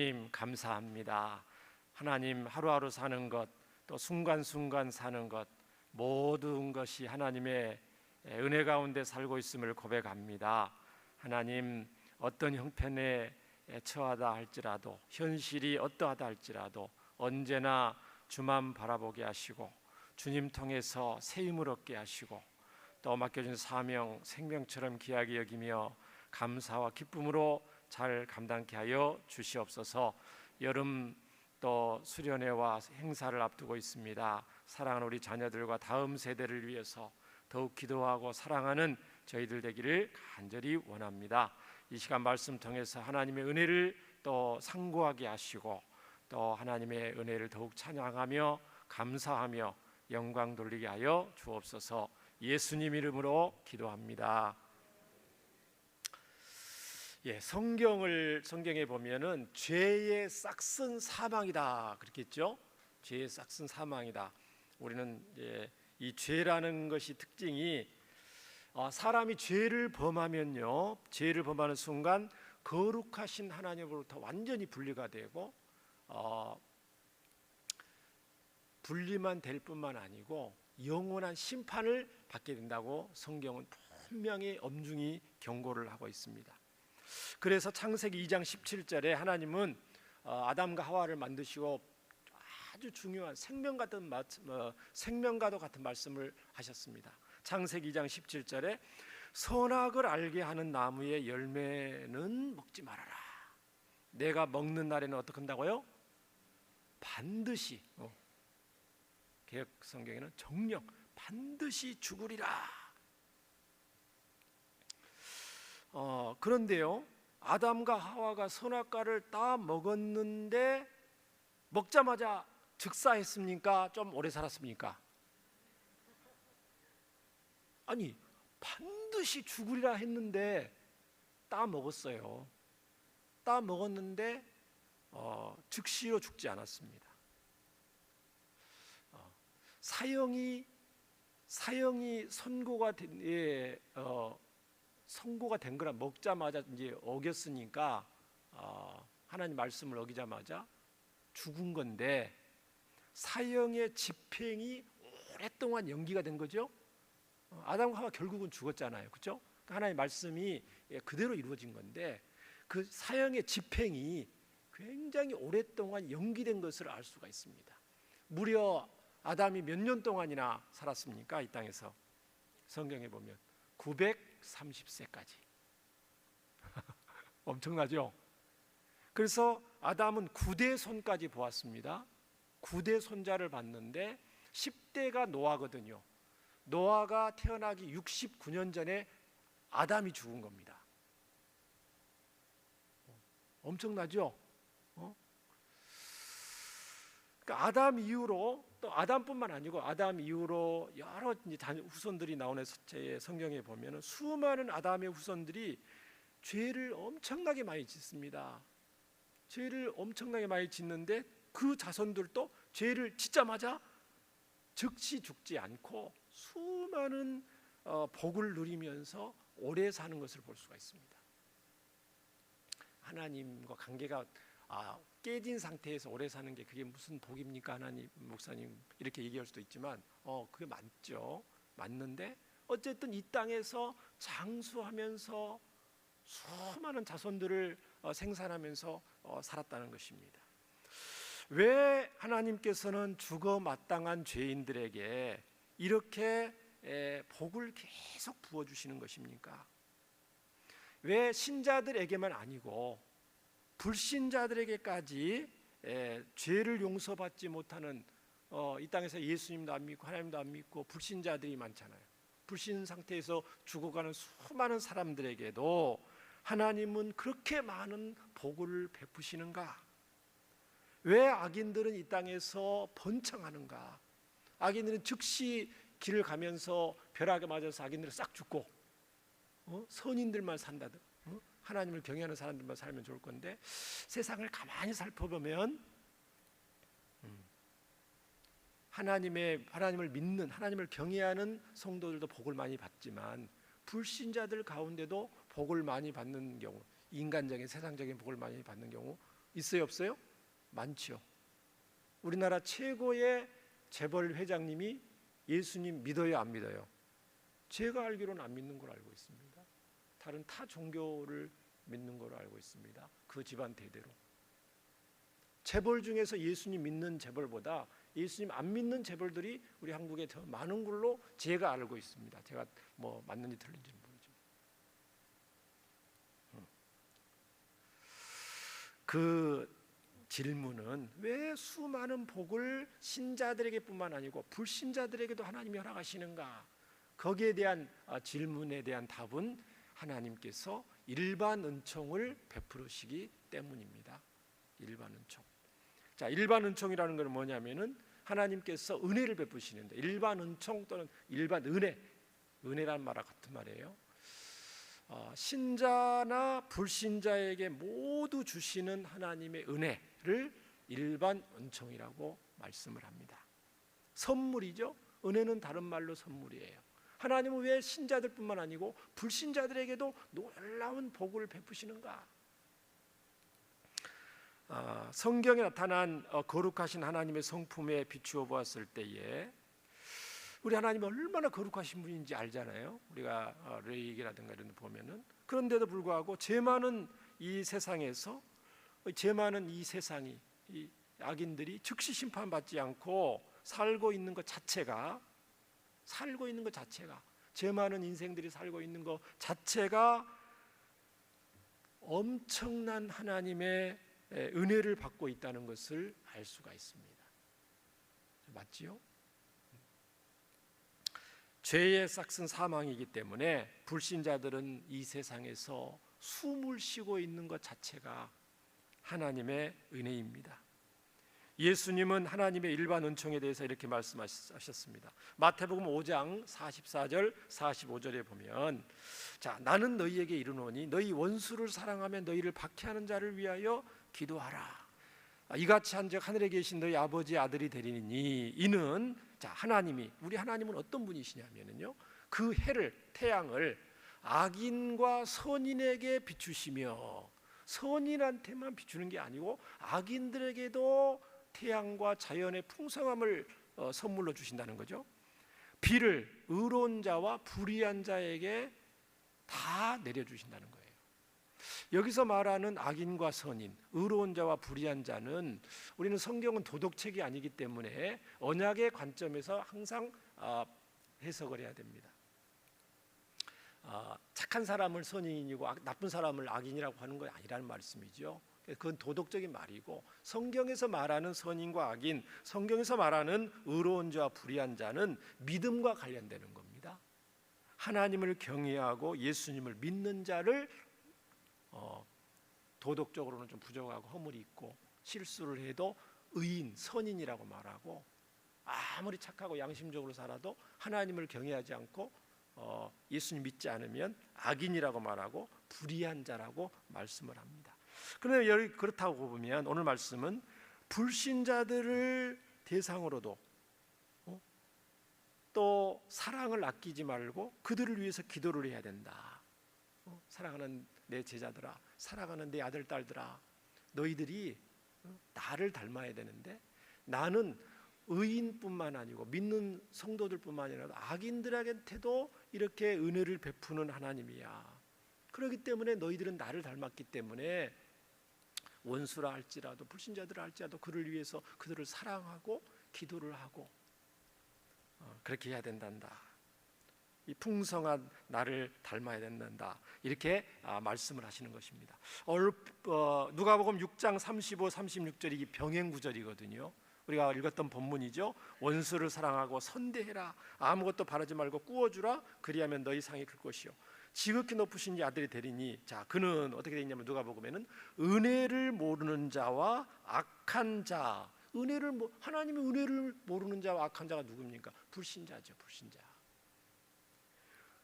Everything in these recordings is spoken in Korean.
하나님 감사합니다. 하나님 하루하루 사는 것, 또 순간순간 사는 것, 모든 것이 하나님의 은혜 가운데 살고 있음을 고백합니다. 하나님, 어떤 형편에 처하다 할지라도, 현실이 어떠하다 할지라도 언제나 주만 바라보게 하시고 주님 통해서 새 힘을 얻게 하시고 또 맡겨준 사명, 생명처럼 귀하게 여기며 감사와 기쁨으로 잘 감당케 하여 주시옵소서. 여름 또 수련회와 행사를 앞두고 있습니다. 사랑하는 우리 자녀들과 다음 세대를 위해서 더욱 기도하고 사랑하는 저희들 되기를 간절히 원합니다. 이 시간 말씀 통해서 하나님의 은혜를 또 상고하게 하시고 또 하나님의 은혜를 더욱 찬양하며 감사하며 영광 돌리게 하여 주옵소서. 예수님 이름으로 기도합니다. 성경에 보면은 죄의 싹슨 사망이다 그렇겠죠. 죄의 싹슨 사망이다. 우리는 이 죄라는 것이 특징이 사람이 죄를 범하면요, 죄를 범하는 순간 거룩하신 하나님으로부터 완전히 분리가 되고 분리만 될 뿐만 아니고 영원한 심판을 받게 된다고 성경은 분명히 엄중히 경고를 하고 있습니다. 그래서 창세기 2장 17절에 하나님은 아담과 하와를 만드시고 아주 중요한 생명과도 같은 말씀을 하셨습니다. 창세기 2장 17절에 선악을 알게 하는 나무의 열매는 먹지 말아라. 내가 먹는 날에는 어떻게 한다고요? 반드시, 개역 성경에는 정령 반드시 죽으리라. 그런데요, 아담과 하와가 선악과를 다 먹었는데 먹자마자 즉사했습니까? 좀 오래 살았습니까? 아니, 반드시 죽으리라 했는데 따 먹었어요. 따 먹었는데 즉시로 죽지 않았습니다. 사형이 선고가 된 거라 먹자마자 이제 어겼으니까 하나님 말씀을 어기자마자 죽은 건데 사형의 집행이 오랫동안 연기가 된 거죠. 아담과 하와 결국은 죽었잖아요, 그렇죠? 하나님 말씀이 그대로 이루어진 건데 그 사형의 집행이 굉장히 오랫동안 연기된 것을 알 수가 있습니다. 무려 아담이 몇 년 동안이나 살았습니까? 이 땅에서 성경에 보면 930세까지. 엄청나죠? 그래서 아담은 9대 손까지 보았습니다. 9대 손자를 봤는데 10대가 노아거든요. 노아가 태어나기 69년 전에 아담이 죽은 겁니다. 엄청나죠? 그러니까 아담 이후로, 또 아담뿐만 아니고 아담 이후로 여러 후손들이 나오는 성경에 보면 수많은 아담의 후손들이 죄를 엄청나게 많이 짓습니다. 죄를 엄청나게 많이 짓는데 그 자손들도 죄를 짓자마자 즉시 죽지 않고 수많은 복을 누리면서 오래 사는 것을 볼 수가 있습니다. 하나님과 관계가 깨진 상태에서 오래 사는 게 그게 무슨 복입니까? 하나님, 목사님 이렇게 얘기할 수도 있지만 그게 맞죠. 맞는데 어쨌든 이 땅에서 장수하면서 수많은 자손들을 생산하면서 살았다는 것입니다. 왜 하나님께서는 죽어 마땅한 죄인들에게 이렇게 복을 계속 부어주시는 것입니까? 왜 신자들에게만 아니고 불신자들에게까지 죄를 용서받지 못하는 이 땅에서 예수님도 안 믿고 하나님도 안 믿고 불신자들이 많잖아요. 불신 상태에서 죽어가는 수많은 사람들에게도 하나님은 그렇게 많은 복을 베푸시는가? 왜 악인들은 이 땅에서 번창하는가? 악인들은 즉시 길을 가면서 벼락에 맞아서 악인들은 싹 죽고 선인들만 산다든 하나님을 경외하는 사람들만 살면 좋을 건데 세상을 가만히 살펴보면 하나님을 믿는, 하나님을 경외하는 성도들도 복을 많이 받지만 불신자들 가운데도 복을 많이 받는 경우, 인간적인 세상적인 복을 많이 받는 경우 있어요, 없어요? 많죠. 우리나라 최고의 재벌 회장님이 예수님 믿어요, 안 믿어요? 제가 알기로는 안 믿는 걸로 알고 있습니다. 다른 타 종교를 믿는 걸로 알고 있습니다. 그 집안 대대로. 재벌 중에서 예수님 믿는 재벌보다 예수님 안 믿는 재벌들이 우리 한국에 더 많은 걸로 제가 알고 있습니다. 제가 뭐 맞는지 틀린지는 모르지만. 그 질문은 왜 수많은 복을 신자들에게뿐만 아니고 불신자들에게도 하나님이 허락하시는가? 거기에 대한 질문에 대한 답은 하나님께서 일반 은총을 베풀으시기 때문입니다. 일반 은총. 자, 일반 은총이라는 것은 뭐냐면은 하나님께서 은혜를 베푸시는데, 일반 은총 또는 일반 은혜라는 말과 같은 말이에요. 신자나 불신자에게 모두 주시는 하나님의 은혜를 일반 은총이라고 말씀을 합니다. 선물이죠. 은혜는 다른 말로 선물이에요. 하나님은 왜 신자들뿐만 아니고 불신자들에게도 놀라운 복을 베푸시는가? 성경에 나타난 거룩하신 하나님의 성품에 비추어 보았을 때에 우리 하나님이 얼마나 거룩하신 분인지 알잖아요. 우리가 레위기라든가 이런 데 보면은. 그런데도 불구하고 죄 많은 이 세상에서, 죄 많은 이 세상이, 이 악인들이 즉시 심판받지 않고 살고 있는 것 자체가, 죄 많은 인생들이 살고 있는 것 자체가 엄청난 하나님의 은혜를 받고 있다는 것을 알 수가 있습니다. 맞지요? 죄의 싹은 사망이기 때문에 불신자들은 이 세상에서 숨을 쉬고 있는 것 자체가 하나님의 은혜입니다. 예수님은 하나님의 일반 은총에 대해서 이렇게 말씀하셨습니다. 마태복음 5장 44절 45절에 보면, 자, 나는 너희에게 이르노니 너희 원수를 사랑하며 너희를 박해하는 자를 위하여 기도하라. 이같이 한즉 하늘에 계신 너희 아버지의 아들이 되리니, 이는, 자, 하나님이, 우리 하나님은 어떤 분이시냐면요, 그 해를, 태양을 악인과 선인에게 비추시며, 선인한테만 비추는 게 아니고 악인들에게도 태양과 자연의 풍성함을 선물로 주신다는 거죠. 비를 의로운 자와 불의한 자에게 다 내려주신다는 거예요. 여기서 말하는 악인과 선인, 의로운 자와 불의한 자는, 우리는 성경은 도덕책이 아니기 때문에 언약의 관점에서 항상 해석을 해야 됩니다. 착한 사람을 선인이고 나쁜 사람을 악인이라고 하는 건 아니라는 말씀이죠. 그건 도덕적인 말이고, 성경에서 말하는 선인과 악인, 성경에서 말하는 의로운 자와 불의한 자는 믿음과 관련되는 겁니다. 하나님을 경외하고 예수님을 믿는 자를 도덕적으로는 좀 부족하고 허물이 있고 실수를 해도 의인, 선인이라고 말하고, 아무리 착하고 양심적으로 살아도 하나님을 경외하지 않고 예수님 믿지 않으면 악인이라고 말하고 불의한 자라고 말씀을 합니다. 그런데 그렇다고 보면 오늘 말씀은 불신자들을 대상으로도 또 사랑을 아끼지 말고 그들을 위해서 기도를 해야 된다. 사랑하는 내 제자들아, 사랑하는 내 아들 딸들아, 너희들이 나를 닮아야 되는데, 나는 의인뿐만 아니고 믿는 성도들뿐만 아니라 악인들에게도 이렇게 은혜를 베푸는 하나님이야. 그렇기 때문에 너희들은 나를 닮았기 때문에 원수라 할지라도 불신자들아 할지라도 그를 위해서 그들을 사랑하고 기도를 하고 그렇게 해야 된단다. 이 풍성한 나를 닮아야 된단다. 이렇게 말씀을 하시는 것입니다. 누가복음 6장 35, 36절이 병행 구절이거든요. 우리가 읽었던 본문이죠. 원수를 사랑하고 선대해라. 아무것도 바라지 말고 꾸어주라. 그리하면 너희 상이 클 것이요. 지극히 높으신 이 아들이 되리니, 자, 그는 어떻게 되어 있냐면 누가복음에는 은혜를 모르는 자와 악한 자. 하나님의 은혜를 모르는 자와 악한 자가 누굽니까? 불신자죠, 불신자.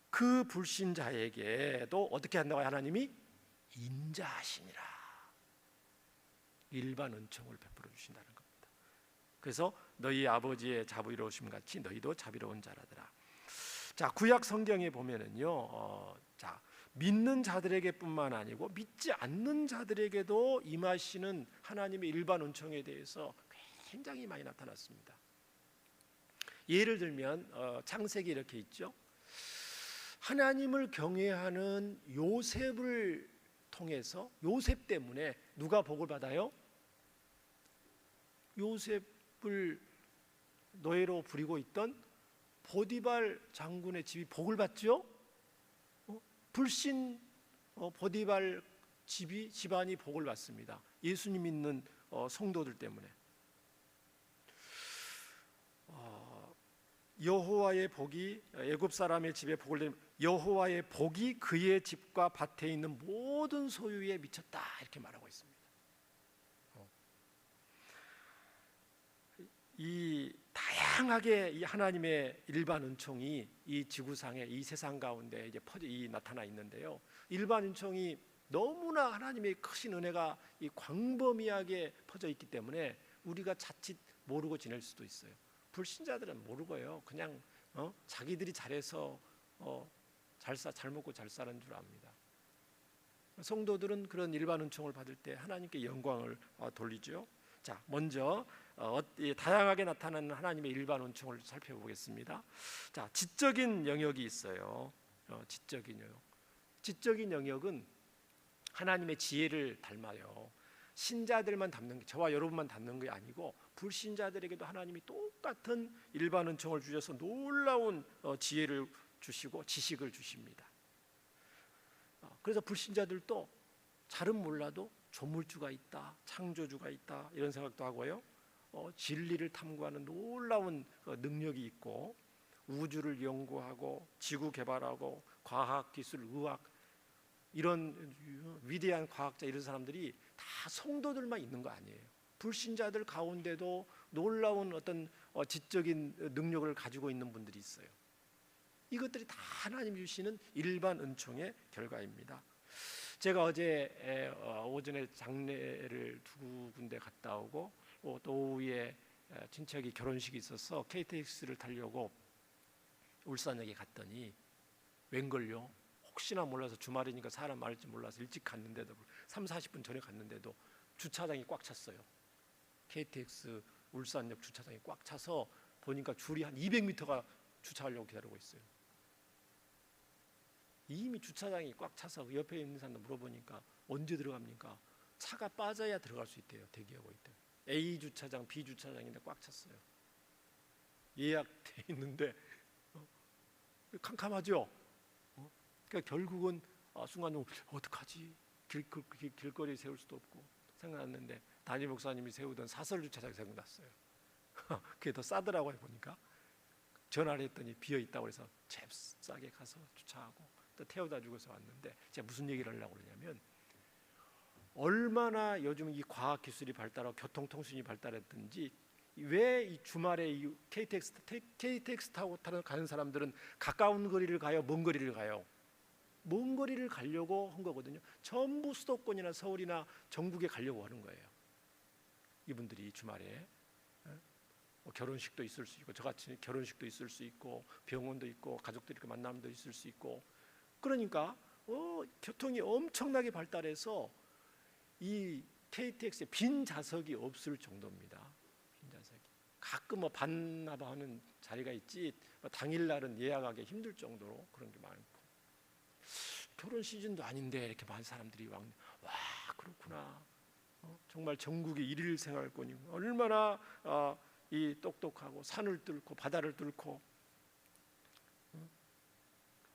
그 불신자에게도 어떻게 한다고 하나님이 인자하시니라. 일반 은총을 베풀어 주신다는 겁니다. 그래서 너희 아버지의 자비로우심 같이 너희도 자비로운 자라더라. 자, 구약 성경에 보면은요, 자, 믿는 자들에게뿐만 아니고 믿지 않는 자들에게도 임하시는 하나님의 일반 은총에 대해서 굉장히 많이 나타났습니다. 예를 들면 창세기 이렇게 있죠. 하나님을 경외하는 요셉을 통해서, 요셉 때문에 누가 복을 받아요? 요셉을 노예로 부리고 있던 보디발 장군의 집이 복을 받죠. 불신 보디발 집안이 복을 받습니다. 예수님 믿는 성도들 때문에. 여호와의 복이 애굽 사람의 집에 복을 내면 여호와의 복이 그의 집과 밭에 있는 모든 소유에 미쳤다, 이렇게 말하고 있습니다. 이 다양하게 이 하나님의 일반 은총이 이 지구상에, 이 세상 가운데 이제 나타나 있는데요. 일반 은총이 너무나 하나님의 크신 은혜가 이 광범위하게 퍼져 있기 때문에 우리가 자칫 모르고 지낼 수도 있어요. 불신자들은 모르고요. 그냥 자기들이 잘해서 잘 먹고 잘 사는 줄 압니다. 성도들은 그런 일반 은총을 받을 때 하나님께 영광을 돌리죠. 자, 먼저 다양하게 나타나는 하나님의 일반 은총을 살펴보겠습니다. 자, 지적인 영역이 있어요. 지적인 영역은 하나님의 지혜를 닮아요. 신자들만 닮는 게, 저와 여러분만 닮는 게 아니고 불신자들에게도 하나님이 똑같은 일반 은총을 주셔서 놀라운 지혜를 주시고 지식을 주십니다. 그래서 불신자들도 잘은 몰라도 조물주가 있다, 창조주가 있다, 이런 생각도 하고요. 진리를 탐구하는 놀라운 능력이 있고, 우주를 연구하고 지구 개발하고 과학, 기술, 의학, 이런 위대한 과학자, 이런 사람들이 다 성도들만 있는 거 아니에요. 불신자들 가운데도 놀라운 어떤 지적인 능력을 가지고 있는 분들이 있어요. 이것들이 다 하나님 주시는 일반 은총의 결과입니다. 제가 어제 오전에 장례를 두 군데 갔다 오고 또 오후에 친척이 결혼식이 있어서 KTX를 타려고 울산역에 갔더니 웬걸요, 혹시나 몰라서 주말이니까 사람 많을지 몰라서 일찍 갔는데도 30-40분 전에 갔는데도 주차장이 꽉 찼어요. KTX 울산역 주차장이 꽉 차서 보니까 줄이 한 200m가 주차하려고 기다리고 있어요. 이미 주차장이 꽉 차서 옆에 있는 사람도 물어보니까 언제 들어갑니까? 차가 빠져야 들어갈 수 있대요. 대기하고 있대요. A 주차장, B 주차장인데 꽉 찼어요. 예약돼 있는데 캄캄하죠. 그러니까 결국은 순간적으로 어떡하지? 길거리에 세울 수도 없고 생각났는데 담임 목사님이 세우던 사설 주차장 생각났어요. 그게 더 싸더라고요. 보니까 전화를 했더니 비어 있다고 해서 잽싸게 가서 주차하고 또 태워다 주고서 왔는데, 제가 무슨 얘기를 하려고 그러냐면, 얼마나 요즘 이 과학 기술이 발달하고 교통통신이 발달했든지 왜 이 주말에 이 KTX 타고 가는 사람들은 가까운 거리를 가요, 먼 거리를 가요? 먼 거리를 가려고 한 거거든요. 전부 수도권이나 서울이나 전국에 가려고 하는 거예요. 이분들이 주말에 결혼식도 있을 수 있고, 저같이 결혼식도 있을 수 있고, 병원도 있고, 가족들이 만남도 있을 수 있고, 그러니까 교통이 엄청나게 발달해서 이 KTX에 빈 좌석이 없을 정도입니다. 빈 좌석이 가끔 반납하는 자리가 있지 당일날은 예약하기 힘들 정도로 그런 게 많고, 결혼 시즌도 아닌데 이렇게 많은 사람들이 와 그렇구나. 정말 전국의 일일 생활권이 얼마나 이 똑똑하고 산을 뚫고 바다를 뚫고,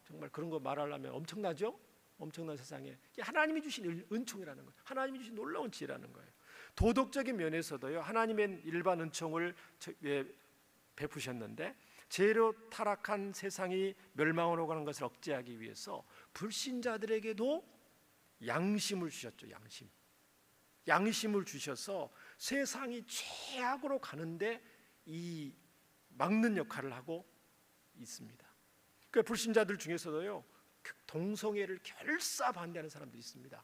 정말 그런 거 말하려면 엄청나죠? 엄청난 세상에 하나님이 주신 은총이라는 거예요. 하나님이 주신 놀라운 지혜라는 거예요. 도덕적인 면에서도요, 하나님의 일반 은총을 베푸셨는데, 죄로 타락한 세상이 멸망으로 가는 것을 억제하기 위해서 불신자들에게도 양심을 주셨죠. 양심을 주셔서 세상이 최악으로 가는데 이 막는 역할을 하고 있습니다. 그 불신자들 중에서도요, 동성애를 결사 반대하는 사람들이 있습니다.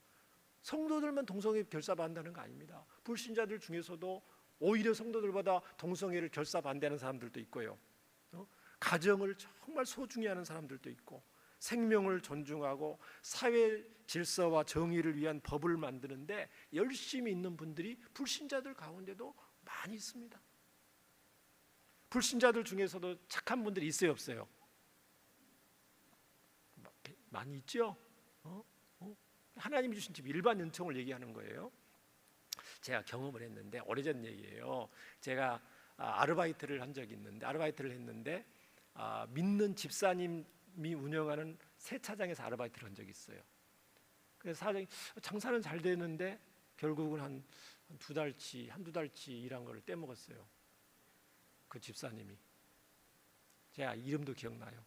성도들만 동성애 결사 반대하는 거 아닙니다. 불신자들 중에서도 오히려 성도들보다 동성애를 결사 반대하는 사람들도 있고요. 가정을 정말 소중히 하는 사람들도 있고, 생명을 존중하고 사회 질서와 정의를 위한 법을 만드는데 열심히 있는 분들이 불신자들 가운데도 많이 있습니다. 불신자들 중에서도 착한 분들이 있어요, 없어요? 많이 있죠? 하나님이 주신 집 일반 은총을 얘기하는 거예요. 제가 경험을 했는데 오래전 얘기예요. 제가 아르바이트를 한 적이 있는데 믿는 집사님이 운영하는 세차장에서 아르바이트를 한 적이 있어요. 그래서 사장이 장사는 잘 되는데 결국은 한두 달치 일한 걸 떼먹었어요. 그 집사님이. 제가 이름도 기억나요.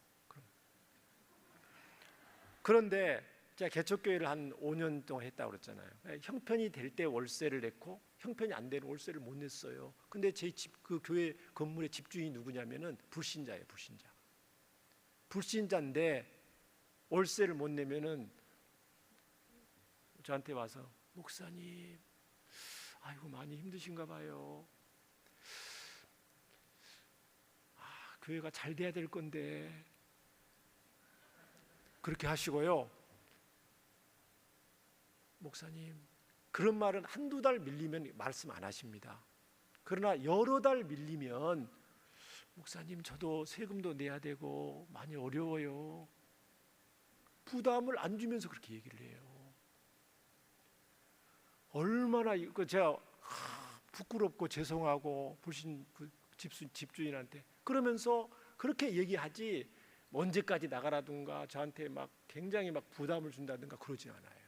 그런데 제가 개척교회를 한 5년 동안 했다고 그랬잖아요. 형편이 될 때 월세를 냈고 형편이 안 되는 월세를 못 냈어요. 근데 제 집, 그 교회 건물의 집주인이 누구냐면은 불신자예요. 불신자인데 월세를 못 내면은 저한테 와서 목사님, 아이고 많이 힘드신가 봐요. 교회가 잘 돼야 될 건데 그렇게 하시고요. 목사님, 그런 말은 한두 달 밀리면 말씀 안 하십니다. 그러나 여러 달 밀리면 목사님, 저도 세금도 내야 되고 많이 어려워요. 부담을 안 주면서 그렇게 얘기를 해요. 얼마나 제가 부끄럽고 죄송하고 불신 집주인한테 그러면서 그렇게 얘기하지 언제까지 나가라든가 저한테 막 굉장히 막 부담을 준다든가 그러지 않아요.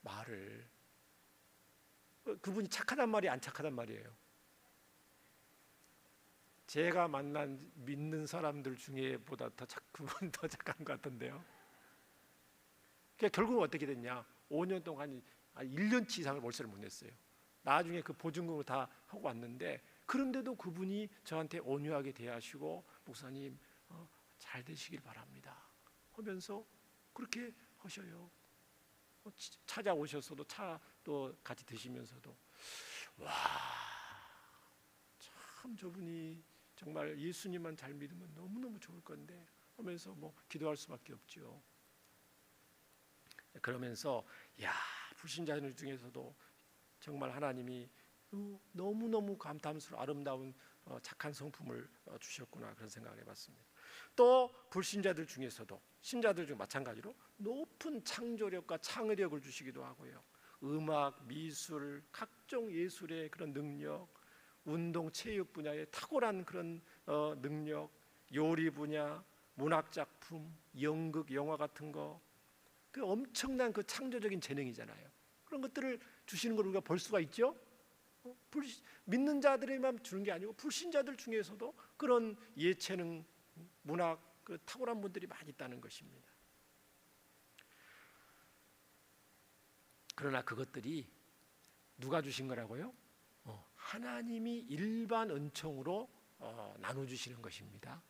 말을. 그분이 착하단 말이 안 착하단 말이에요. 제가 만난 믿는 사람들 중에보다 그분 더 착한 것 같던데요. 그러니까 결국은 어떻게 됐냐? 5년 동안 한 1년치 이상을 월세를 못 냈어요. 나중에 그 보증금을 다 하고 왔는데 그런데도 그분이 저한테 온유하게 대하시고 목사님 잘 되시길 바랍니다 하면서 그렇게 하셔요. 찾아오셔서도 차도 같이 드시면서도 와, 참 저분이 정말 예수님만 잘 믿으면 너무너무 좋을 건데 하면서 기도할 수밖에 없죠. 그러면서 불신자들 중에서도 정말 하나님이 너무너무 감탄스러운 아름다운 착한 성품을 주셨구나 그런 생각을 해봤습니다. 또 불신자들 중에서도 신자들 중 마찬가지로 높은 창조력과 창의력을 주시기도 하고요. 음악, 미술, 각종 예술의 그런 능력, 운동, 체육 분야의 탁월한 그런 능력, 요리 분야, 문학 작품, 연극, 영화 같은 거, 그 엄청난 그 창조적인 재능이잖아요. 그런 것들을 주시는 걸 우리가 볼 수가 있죠. 믿는 자들에만 주는 게 아니고 불신자들 중에서도 그런 예체능, 문학, 그 탁월한 분들이 많이 있다는 것입니다. 그러나 그것들이 누가 주신 거라고요? 하나님이 일반 은총으로 나눠주시는 것입니다.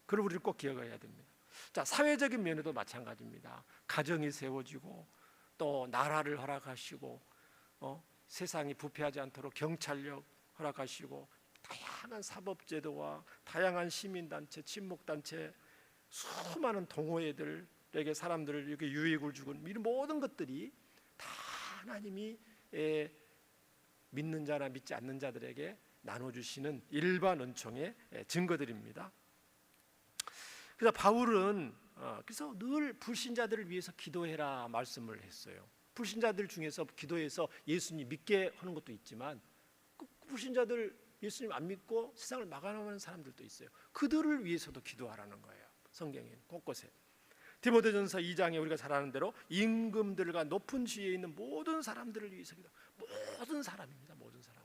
그걸 우리를 꼭 기억해야 됩니다. 자, 사회적인 면에도 마찬가지입니다. 가정이 세워지고 또 나라를 허락하시고 세상이 부패하지 않도록 경찰력 허락하시고 다양한 사법제도와 다양한 시민단체, 친목단체, 수많은 동호회들에게 사람들을 이렇게 유익을 주고 이런 모든 것들이 다 하나님이 믿는 자나 믿지 않는 자들에게 나눠주시는 일반 은총의 증거들입니다. 그래서 바울은 그래서 늘 불신자들을 위해서 기도해라 말씀을 했어요. 불신자들 중에서 기도해서 예수님 믿게 하는 것도 있지만 불신자들 예수님 안 믿고 세상을 막아나가는 사람들도 있어요. 그들을 위해서도 기도하라는 거예요. 성경에 곳곳에. 디모데전서 2장에 우리가 잘 아는 대로 임금들과 높은 지위에 있는 모든 사람들을 위해서 기도. 모든 사람입니다. 모든 사람.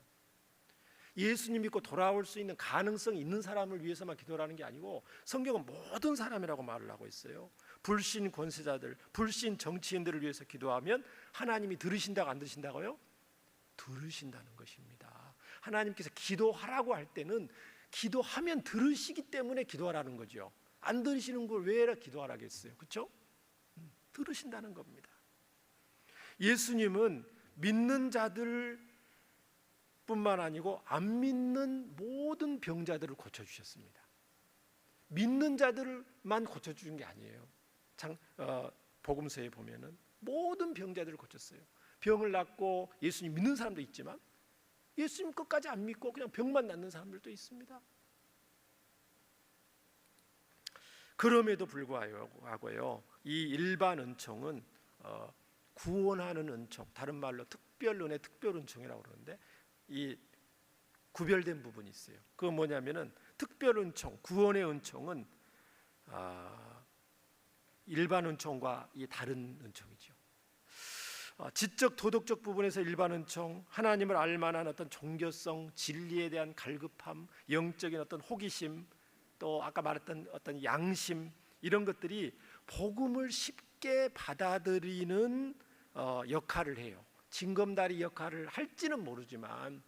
예수님 믿고 돌아올 수 있는 가능성이 있는 사람을 위해서만 기도하는 게 아니고 성경은 모든 사람이라고 말을 하고 있어요. 불신 권세자들, 불신 정치인들을 위해서 기도하면 하나님이 들으신다고 안 들으신다고요? 들으신다는 것입니다. 하나님께서 기도하라고 할 때는 기도하면 들으시기 때문에 기도하라는 거죠. 안 들으시는 걸 왜 기도하라겠어요? 그렇죠? 들으신다는 겁니다. 예수님은 믿는 자들 뿐만 아니고 안 믿는 모든 병자들을 고쳐주셨습니다. 믿는 자들만 고쳐주는 게 아니에요. 복음서에 보면은 모든 병자들을 고쳤어요. 병을 낫고 예수님 믿는 사람도 있지만 예수님 끝까지 안 믿고 그냥 병만 낫는 사람들도 있습니다. 그럼에도 불구하고요, 이 일반 은총은 구원하는 은총, 다른 말로 특별 은혜, 특별 은총이라고 그러는데 이 구별된 부분이 있어요. 그건 뭐냐면은 특별 은총, 구원의 은총은 일반 은총과 이 다른 은총이죠. 지적 도덕적 부분에서 일반 은총, 하나님을 알만한 어떤 종교성, 진리에 대한 갈급함, 영적인 어떤 호기심, 또 아까 말했던 어떤 양심, 이런 것들이 복음을 쉽게 받아들이는 역할을 해요. 징검다리 역할을 할지는 모르지만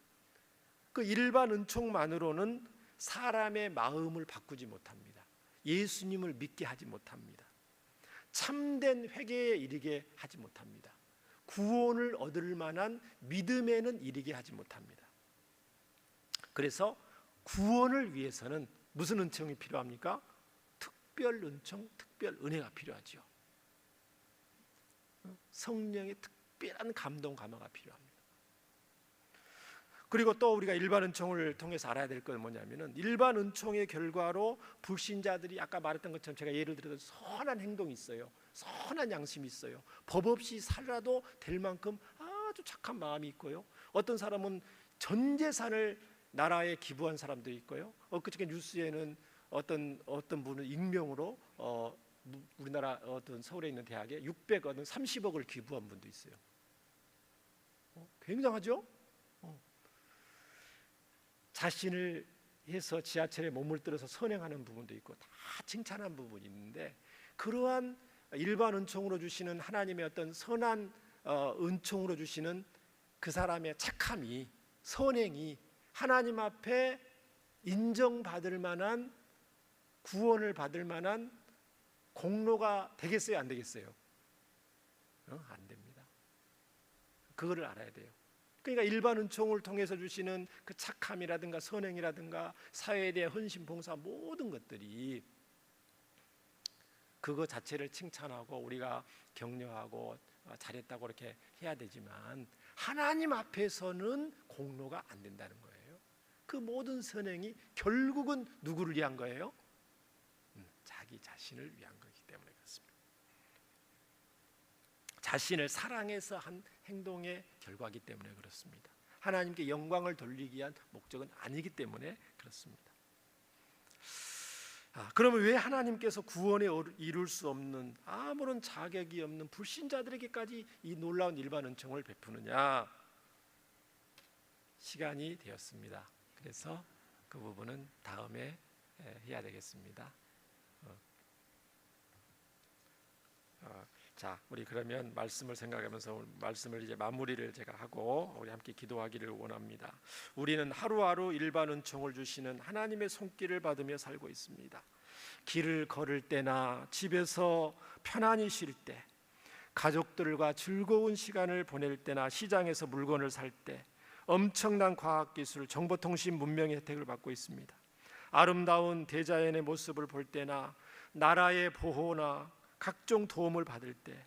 그 일반 은총만으로는 사람의 마음을 바꾸지 못합니다. 예수님을 믿게 하지 못합니다. 참된 회개에 이르게 하지 못합니다. 구원을 얻을 만한 믿음에는 이르게 하지 못합니다. 그래서 구원을 위해서는 무슨 은총이 필요합니까? 특별 은총, 특별 은혜가 필요하죠. 성령의 특별한 감동 감화가 필요합니다. 그리고 또 우리가 일반 은총을 통해서 알아야 될 건 뭐냐면은 일반 은총의 결과로 불신자들이 아까 말했던 것처럼 제가 예를 들어서 선한 행동이 있어요. 선한 양심이 있어요. 법 없이 살아도 될 만큼 아주 착한 마음이 있고요. 어떤 사람은 전 재산을 나라에 기부한 사람도 있고요. 그저께 뉴스에는 어떤 분은 익명으로 우리나라 어떤 서울에 있는 대학에 600억, 30억을 기부한 분도 있어요. 굉장하죠? 자신을 해서 지하철에 몸을 들어서 선행하는 부분도 있고 다 칭찬한 부분이 있는데, 그러한 일반 은총으로 주시는 하나님의 어떤 선한 은총으로 주시는 그 사람의 착함이, 선행이 하나님 앞에 인정받을 만한, 구원을 받을 만한 공로가 되겠어요, 안 되겠어요? 안 됩니다. 그거를 알아야 돼요. 그러니까 일반 은총을 통해서 주시는 그 착함이라든가 선행이라든가 사회에 대한 헌신, 봉사, 모든 것들이 그거 자체를 칭찬하고 우리가 격려하고 잘했다고 이렇게 해야 되지만 하나님 앞에서는 공로가 안 된다는 거예요. 그 모든 선행이 결국은 누구를 위한 거예요? 자기 자신을 위한 거기 때문에 그렇습니다. 자신을 사랑해서 한 행동의 결과이기 때문에 그렇습니다. 하나님께 영광을 돌리기 위한 목적은 아니기 때문에 그렇습니다. 그러면 왜 하나님께서 구원에 이룰 수 없는, 아무런 자격이 없는 불신자들에게까지 이 놀라운 일반 은총을 베푸느냐? 시간이 되었습니다. 그래서 그 부분은 다음에 해야 되겠습니다. 자, 우리 그러면 말씀을 생각하면서 말씀을 이제 마무리를 제가 하고 우리 함께 기도하기를 원합니다. 우리는 하루하루 일반 은총을 주시는 하나님의 손길을 받으며 살고 있습니다. 길을 걸을 때나 집에서 편안히 쉴 때, 가족들과 즐거운 시간을 보낼 때나 시장에서 물건을 살 때 엄청난 과학기술, 정보통신 문명의 혜택을 받고 있습니다. 아름다운 대자연의 모습을 볼 때나 나라의 보호나 각종 도움을 받을 때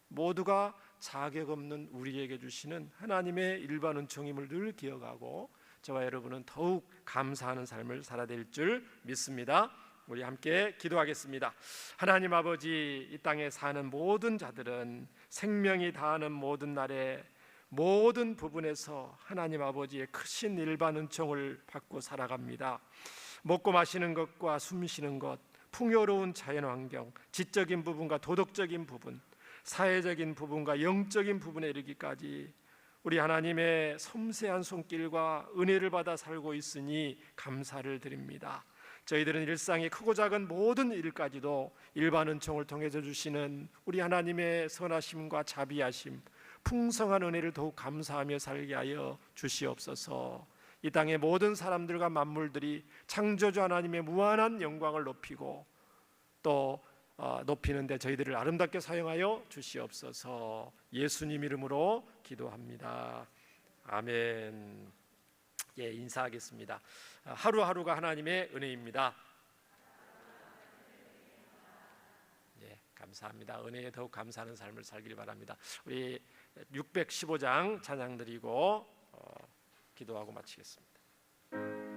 모두가 자격 없는 우리에게 주시는 하나님의 일반 은총임을 늘 기억하고 저와 여러분은 더욱 감사하는 삶을 살아야 될 줄 믿습니다. 우리 함께 기도하겠습니다. 하나님 아버지, 이 땅에 사는 모든 자들은 생명이 다하는 모든 날에 모든 부분에서 하나님 아버지의 크신 일반 은총을 받고 살아갑니다. 먹고 마시는 것과 숨 쉬는 것, 풍요로운 자연환경, 지적인 부분과 도덕적인 부분, 사회적인 부분과 영적인 부분에 이르기까지 우리 하나님의 섬세한 손길과 은혜를 받아 살고 있으니 감사를 드립니다. 저희들은 일상의 크고 작은 모든 일까지도 일반 은총을 통해서 주시는 우리 하나님의 선하심과 자비하심, 풍성한 은혜를 더욱 감사하며 살게 하여 주시옵소서. 이 땅의 모든 사람들과 만물들이 창조주 하나님의 무한한 영광을 높이고 또 높이는데 저희들을 아름답게 사용하여 주시옵소서. 예수님 이름으로 기도합니다. 아멘. 인사하겠습니다. 하루하루가 하나님의 은혜입니다. 감사합니다. 은혜에 더욱 감사하는 삶을 살길 바랍니다. 우리 615장 찬양 드리고 기도하고 마치겠습니다.